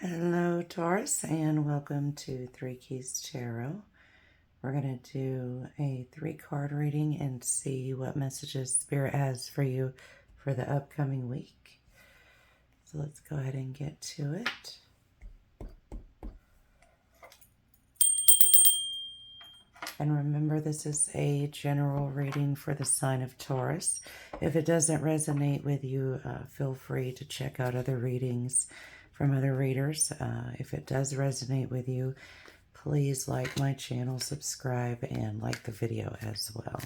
Hello, Taurus, and welcome to Three Keys Tarot. We're going to do a 3-card reading and see what messages Spirit has for you for the upcoming week. So let's go ahead and get to it. And remember, this is a general reading for the sign of Taurus. If it doesn't resonate with you, feel free to check out other readings from other readers. If it does resonate with you, please like my channel, subscribe, and like the video as well.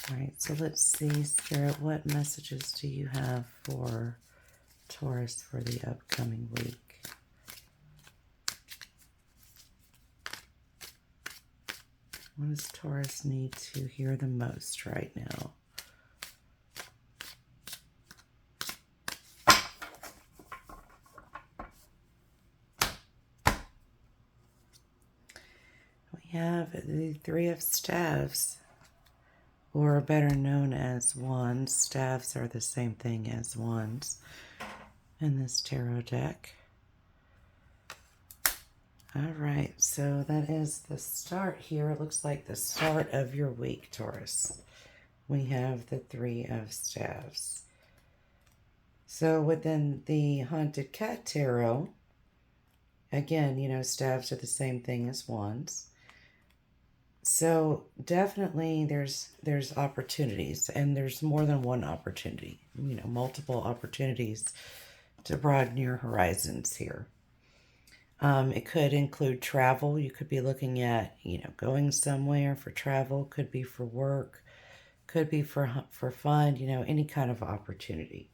All right, so let's see, Spirit, what messages do you have for Taurus for the upcoming week? What does Taurus need to hear the most right now? We have the Three of Staves, or better known as Wands. Staves are the same thing as wands in this tarot deck. All right, so that is the start here. It looks like the start of your week, Taurus. We have the Three of Staves. So within the Haunted Cat Tarot, again, you know, staves are the same thing as wands. So definitely there's opportunities, and there's more than one opportunity, you know, multiple opportunities to broaden your horizons here. It could include travel. You could be looking at, you know, going somewhere for travel, could be for work, could be for fun, you know, any kind of opportunity.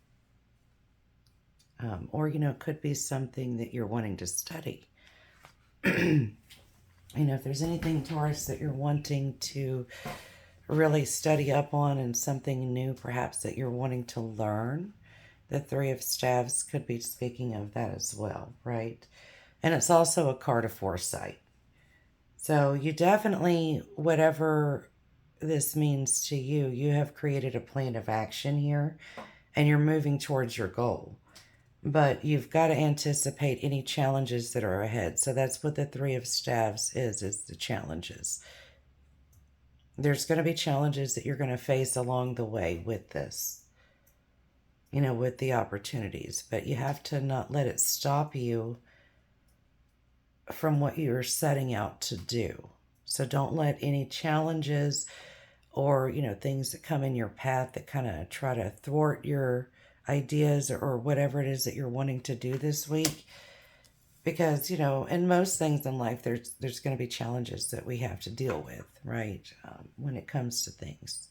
Or, you know, it could be something that you're wanting to study. You know, if there's anything, Taurus, that you're wanting to really study up on and something new perhaps that you're wanting to learn, the Three of Staves could be speaking of that as well, right? And it's also a card of foresight. So you definitely, whatever this means to you, you have created a plan of action here, and you're moving towards your goal. But you've got to anticipate any challenges that are ahead. So that's what the Three of Staves is the challenges. There's going to be challenges that you're going to face along the way with this, you know, with the opportunities. But you have to not let it stop you from what you're setting out to do. So don't let any challenges or, you know, things that come in your path that kind of try to thwart your ideas or whatever it is that you're wanting to do this week. Because, you know, in most things in life, there's going to be challenges that we have to deal with, right? When it comes to things.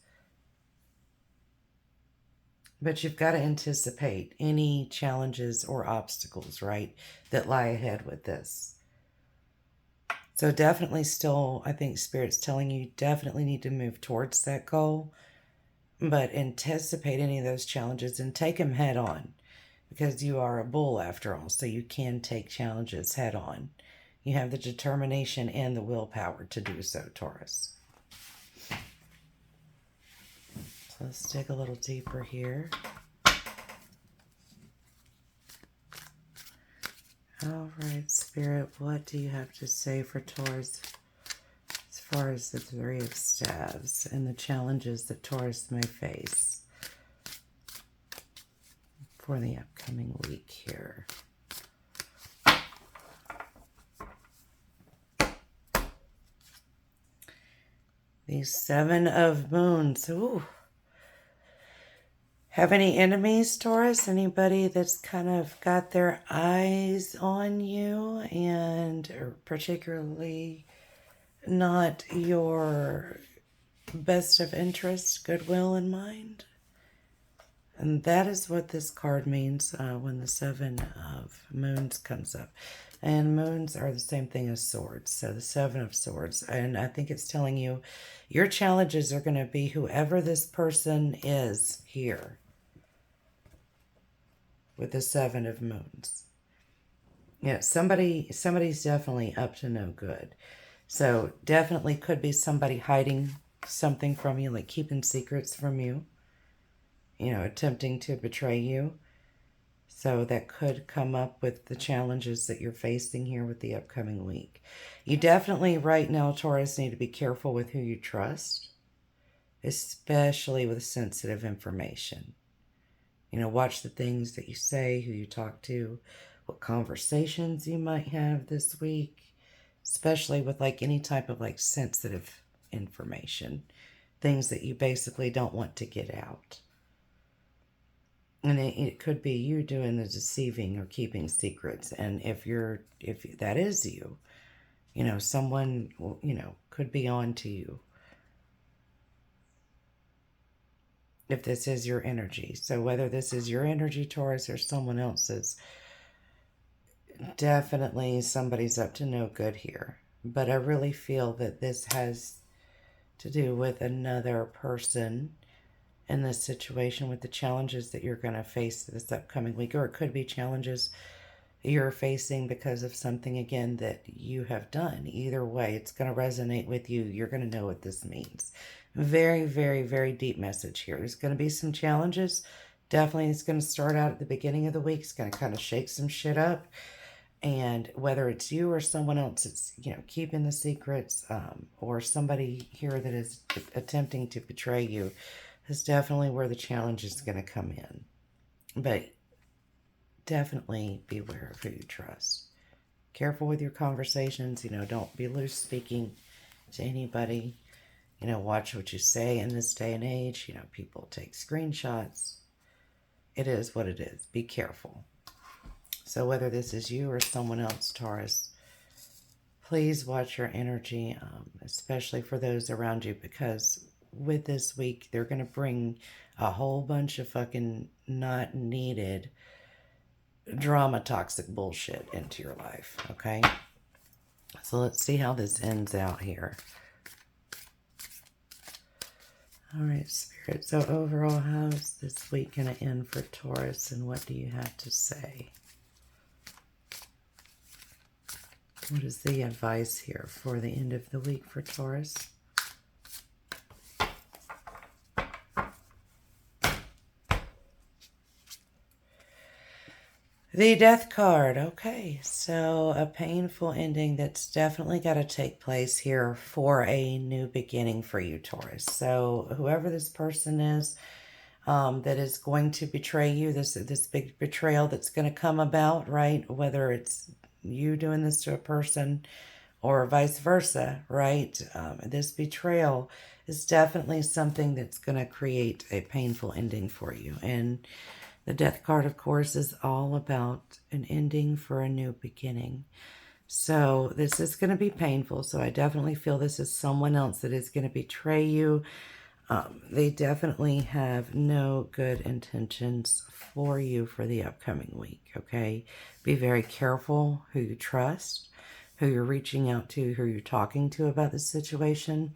But you've got to anticipate any challenges or obstacles, right, that lie ahead with this. So definitely still, I think Spirit's telling you definitely need to move towards that goal, but anticipate any of those challenges and take them head on, because you are a bull after all, so you can take challenges head on. You have the determination and the willpower to do so, Taurus. So let's dig a little deeper here. All right, Spirit, what do you have to say for Taurus as far as the Three of Staves and the challenges that Taurus may face for the upcoming week here? The Seven of Moons. Ooh. Have any enemies, Taurus? Anybody that's kind of got their eyes on you and particularly not your best of interest, goodwill in mind? And that is what this card means when the Seven of Moons comes up. And moons are the same thing as swords. So the Seven of Swords. And I think it's telling you your challenges are going to be whoever this person is here with the Seven of Moons. Yeah, somebody's definitely up to no good. So definitely could be somebody hiding something from you, like keeping secrets from you, you know, attempting to betray you. So that could come up with the challenges that you're facing here with the upcoming week. You definitely right now, Taurus, need to be careful with who you trust, especially with sensitive information. You know, watch the things that you say, who you talk to, what conversations you might have this week, especially with like any type of like sensitive information, things that you basically don't want to get out. And it could be you doing the deceiving or keeping secrets. And if that is you, you know, someone, you know, could be on to you if this is your energy. So whether this is your energy, Taurus, or someone else's, definitely somebody's up to no good here. But I really feel that this has to do with another person in this situation with the challenges that you're going to face this upcoming week. Or it could be challenges you're facing because of something, again, that you have done. Either way, it's going to resonate with you. You're going to know what this means. Very, very, very deep message here. There's going to be some challenges. Definitely, it's going to start out at the beginning of the week. It's going to kind of shake some shit up. And whether it's you or someone else, it's, you know, keeping the secrets, or somebody here that is attempting to betray you, is definitely where the challenge is going to come in. But definitely beware of who you trust. Careful with your conversations. You know, don't be loose speaking to anybody. You know, watch what you say in this day and age. You know, people take screenshots. It is what it is. Be careful. So whether this is you or someone else, Taurus, please watch your energy, especially for those around you, because with this week, they're going to bring a whole bunch of fucking not needed drama, toxic bullshit into your life, okay? So let's see how this ends out here. All right, Spirit. So overall, how's this week going to end for Taurus, and what do you have to say? What is the advice here for the end of the week for Taurus? The Death card. Okay, so a painful ending that's definitely got to take place here for a new beginning for you, Taurus. So whoever this person is that is going to betray you, this big betrayal that's going to come about, right? Whether it's you doing this to a person or vice versa, right? This betrayal is definitely something that's going to create a painful ending for you. And the Death card, of course, is all about an ending for a new beginning. So this is going to be painful. So I definitely feel this is someone else that is going to betray you. They definitely have no good intentions for you for the upcoming week, okay? Be very careful who you trust, who you're reaching out to, who you're talking to about the situation.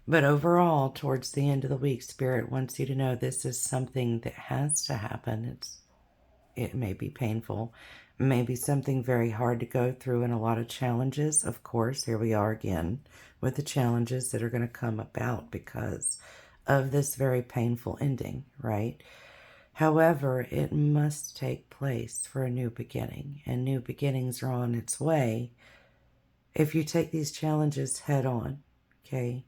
But overall, towards the end of the week, Spirit wants you to know this is something that has to happen. It may be painful, may be something very hard to go through, and a lot of challenges. Of course, here we are again with the challenges that are going to come about because of this very painful ending, right? However, it must take place for a new beginning, and new beginnings are on its way if you take these challenges head on, okay?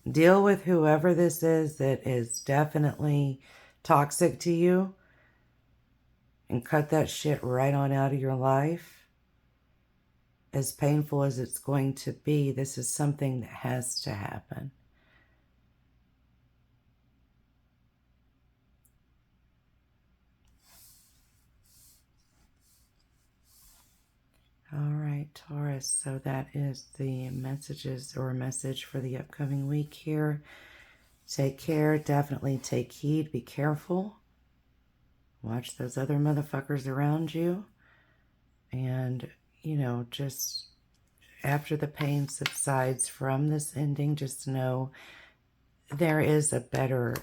Deal with whoever this is that is definitely toxic to you and cut that shit right on out of your life. As painful as it's going to be, this is something that has to happen. All right, Taurus, so that is the messages or message for the upcoming week here. Take care. Definitely take heed. Be careful. Watch those other motherfuckers around you. And, you know, just after the pain subsides from this ending, just know there is a better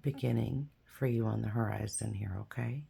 beginning for you on the horizon here, okay?